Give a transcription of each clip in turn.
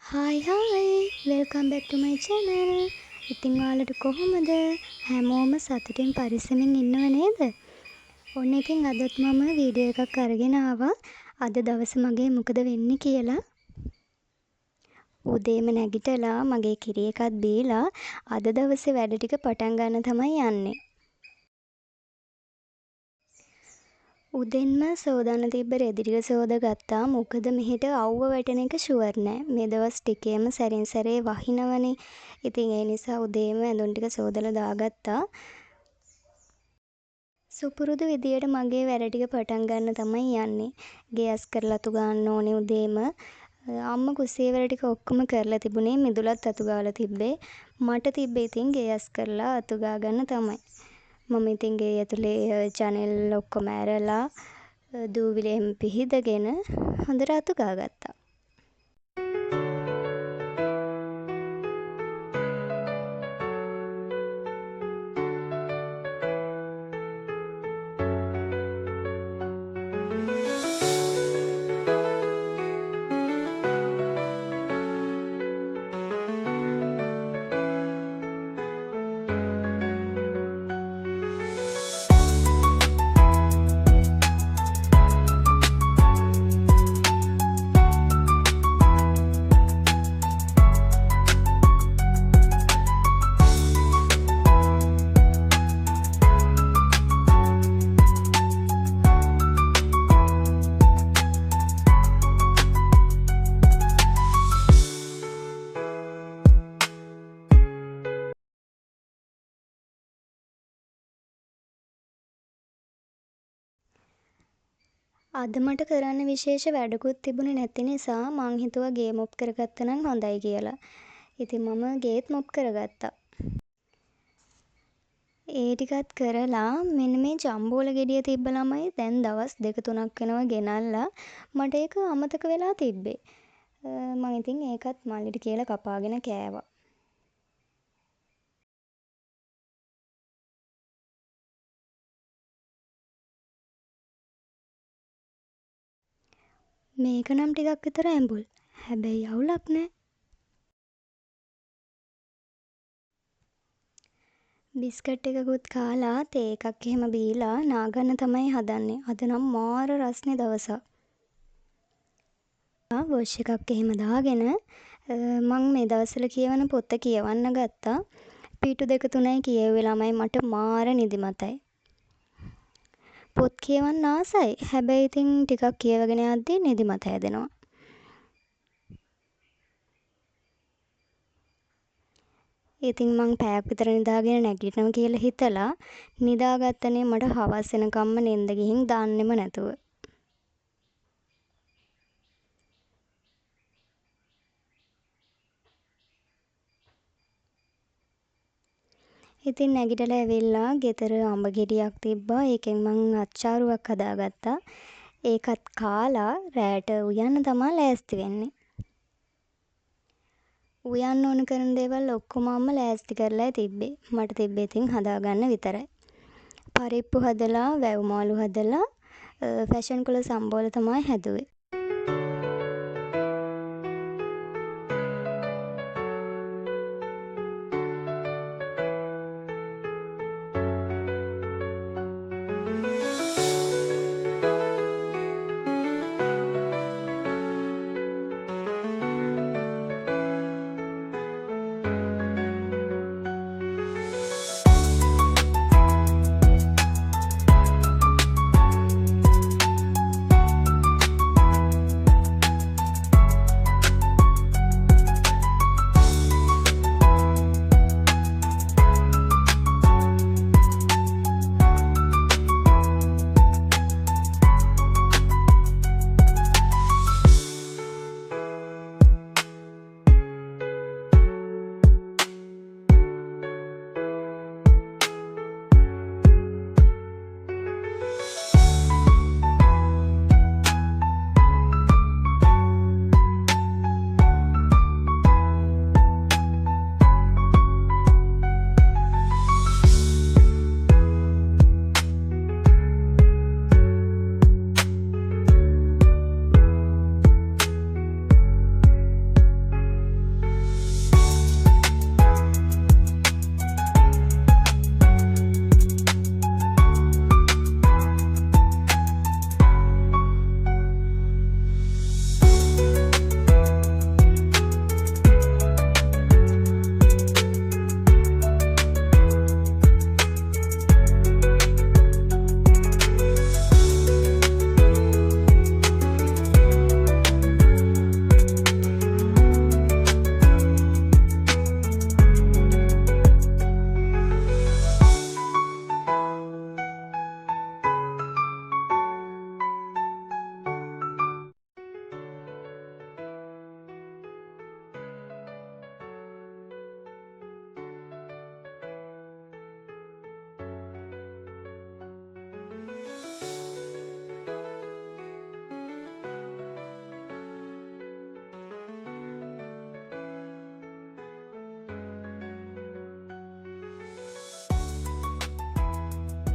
Hi welcome back ටු මයි channel. ඉතින් ඔයාලට කොහොමද? හැමෝම සතුටින් පරිස්සමින් ඉන්නව නේද? ඔන්න ඉතින් අදත් මම වීඩියෝ එකක් අරගෙන ආවා. අද දවසේ මගේ මොකද වෙන්නේ කියලා. උදේම නැගිටලා මගේ කිරි එකක් බීලා අද දවසේ වැඩ ටික පටන් ගන්න තමයි යන්නේ. උදෙන්ම සෝදාන තිබ්බ රෙදි ටික සෝදාගත්තා. මොකද මෙහෙට අවුව වැටෙන එක ෂුවර් නෑ. මේ දවස් ටිකේම සැරින් සැරේ වහිනවනේ. ඉතින් ඒ නිසා උදේම ඇඳුම් ටික සෝදලා දාගත්තා. සුපුරුදු විදියට මගේ වැඩ ටික පටන් ගන්න තමයි යන්නේ. ගේ අස් කරලා අතු ගන්න ඕනේ උදේම. අම්මා කුස්සිය වැඩ ටික ඔක්කොම කරලා තිබුණේ. මිදුලත් අතු ගාලා තිබ්බේ. මට තිබ්බේ ඉතින් ගේ අස් කරලා අතු ගා ගන්න තමයි. මම ඉතින් ගේ ඇතුලේ චැනල් ඔක්කොම ඇරලා දූවිලියෙන් පිහිදගෙන හොඳට අතු ගාගත්තා. අද මට කරන්න විශේෂ වැඩකුත් තිබුණේ නැති නිසා මං හිතුවා ගේ මොප් කරගත්තා නම් හොඳයි කියලා. ඉතින් මම ගේත් මොප් කරගත්තා. ඒ ටිකත් කරලා මෙන්න මේ ජම්බෝල ගෙඩිය තිබ්බ ළමයි දැන් දවස් 2-3ක් වෙනවා ගෙනල්ලා මට ඒක අමතක වෙලා තිබ්බේ. මම ඉතින් ඒකත් මල්ලිට කියලා කපාගෙන කෑවා. මේක නම් ටිකක් විතර ඇඹුල්. හැබැයි අවුලක් නෑ. බිස්කට් එකකුත් කාලා තේ එකක් එහෙම බීලා නාගන්න තමයි හදන්නේ. අද නම් මාර රස්නේ දවසක්. වොෂ් එකක් එහෙම දාගෙන මං මේ දවස්වල කියවන පොත කියවන්න ගත්තා. පිටු 2-3යි කියෙව්වේ ළමයි මට මාර නිදිමතයි. පොත් කියවන්න ආසයි. හැබැයි ඉතින් ටිකක් කියවගෙන යද්දී නිදිමත හැදෙනවා. ඉතින් මං පැයක් විතර නිදාගෙන නැගිටිනවා කියලා හිතලා නිදාගත්තනේ මට හවස් වෙනකම්ම නිින්ද ගිහින් දාන්නෙම නැතුව. ඉතින් නැගිටලා ඇවිල්ලා ගෙදර අඹ ගෙඩියක් තිබ්බා. ඒකෙන් මං අච්චාරුවක් හදාගත්තා. ඒකත් කාලා රෑට උයන්න තමයි ලෑස්ති වෙන්නේ. උයන්න ඕන කරන දේවල් ඔක්කොම අම්මා ලෑස්ති කරලා තිබ්බේ. මට තිබ්බේ ඉතින් හදාගන්න විතරයි. පරිප්පු හදලා, වැව් මාළු හදලා, ෆැෂන් කොළ සම්බෝල තමයි හැදුවේ.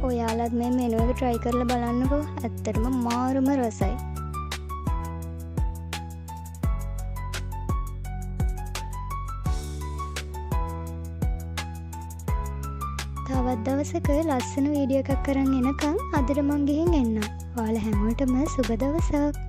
ඔයාලත් මේ මෙනු එක try කරලා බලන්නකෝ. ඇත්තටම මාරුම රසයි. තවත් දවසක ලස්සන වීඩියෝ එකක් අරන් එනකම් අදට මං ගිහින් එන්නම්. ඔයාලා හැමෝටම සුබ දවසක්.